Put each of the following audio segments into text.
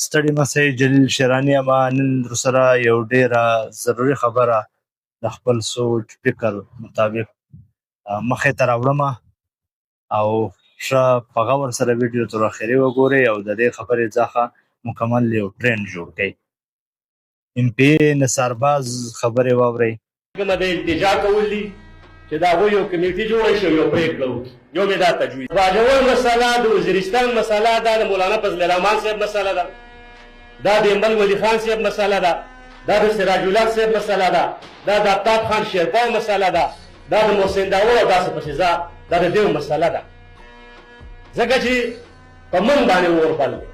ستړي مسئ جلیل شیراني یم. نن درسره یو ډېره ضروري خبره د خپل سوچ فکر مطابق مخې ته راوړم او ښه په غور سره ویډیو تر اخري وګورئ او د دې خبرې څخه مکمل یو ټرینډ جوړ کړئ. MP نثار باز خبرې واورئ. کومه د التجا کول دي چې د هغوی یو کمیټې جوړه شي او یو پرېکړه وکړي. یو مې دا تجویز باجوړ مسله د وزیرستان مسله دا د مولانا فضل الرحمن صاحب مسله ده، دا د امبل ولی خان صاحب مسله ده، دا د سراج الله صاحب مسله ده، دا د آفتاب خان شیرپاو مسله ده، دا د محسن داور او داسې پسې دا د دیو مسله ده. ځکه چې په من باندې اور بل دی.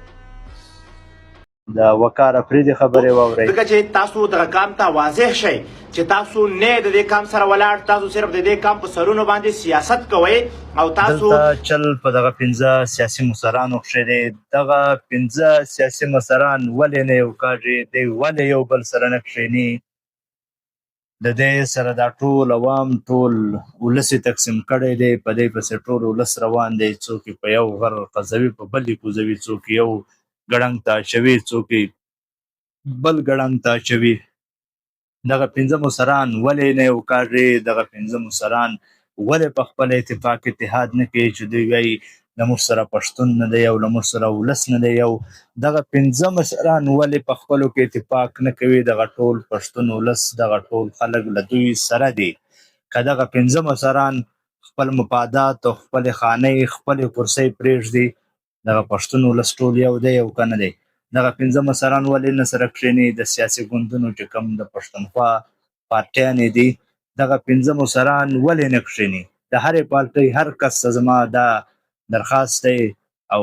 د وقار افریدي خبرې واورئ. ځکه چې تاسو دغه کام ته واضح شئ چې تاسو نه د دې کام سره ولاړ، تاسو صرف د دې کام په سرونو باندې سیاست کوئ او تاسو دلته چل په دغه 15 سیاسي مشرانو کښې دی. دغه 15 سیاسي مشران ولې نه یو کاږي؟ دی ولې یو بل سره نه کښېني؟ د دې سره دا ټول عوام ټول ولس یې تقسیم کړی دی، په دې پسې ټول ولس روان دی. څوک یې په یو غر قضوي، په بل یې کوزوي، څوک یو ګړنګ ته اچوي، څوک یې بل ګړنګ ته اچوي. دغه 15 مشران ولې نه یو کاږي؟ دغه 15 مشران ولې په خپل اتفاق اتحاد نه کوي چې دوی وایي له موږ سره پښتون نه دی او له موږ سره ولس نه دی یو؟ دغه 15 مشران ولې په خپلو کې اتفاق نه کوي؟ دغه ټول پښتون ولس، دغه ټول خلک له دوی سره دي. که دغه 15 مشران خپل مفادات او خپلې خانۍ، خپلې کرسۍ پرېږدي، دغه پښتون ولس ټول یو دی او که نه دی؟ دغه 15 مشران ولې نه سره کښېني؟ د سیاسي ګوندونو چې کوم د پښتونخوا پارټیانې دي، دغه 15 مشران ولې نه کښېني؟ د هرې پارټۍ هر کس ته زما دا درخواست دی او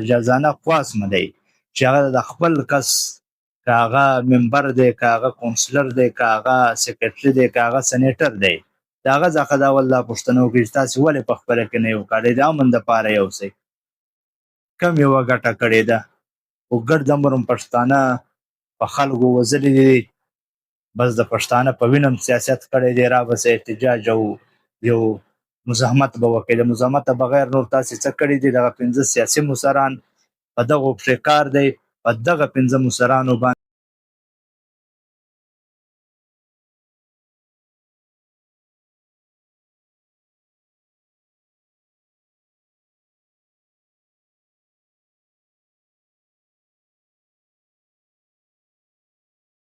جازانه خواست مې دی چې هغه د خپل کس، که هغه ممبر دی، که هغه کونسلر دی، که هغه سیکرټري دی، که هغه سینیټر دی، د هغه څخه دا ول دا پوښتنه وکړي چې تاسې ولې په خپله کې نه یو کړی؟ د امن دپاره یو شئ. کم یوه ګټه کړې ده؟ خو ګرد عمر پښتانه په خلکو وزلي دي، بس د پښتانه په وینم سیاست کړی دی. را بس احتجاج او یو مزاحمت به وکړي. د مزاحمته بغیر نور تاسې څه کړي دي؟ دغه 15 سیاسي مشران په دغو پښې کار دی، په دغه 15 مشرانو باندې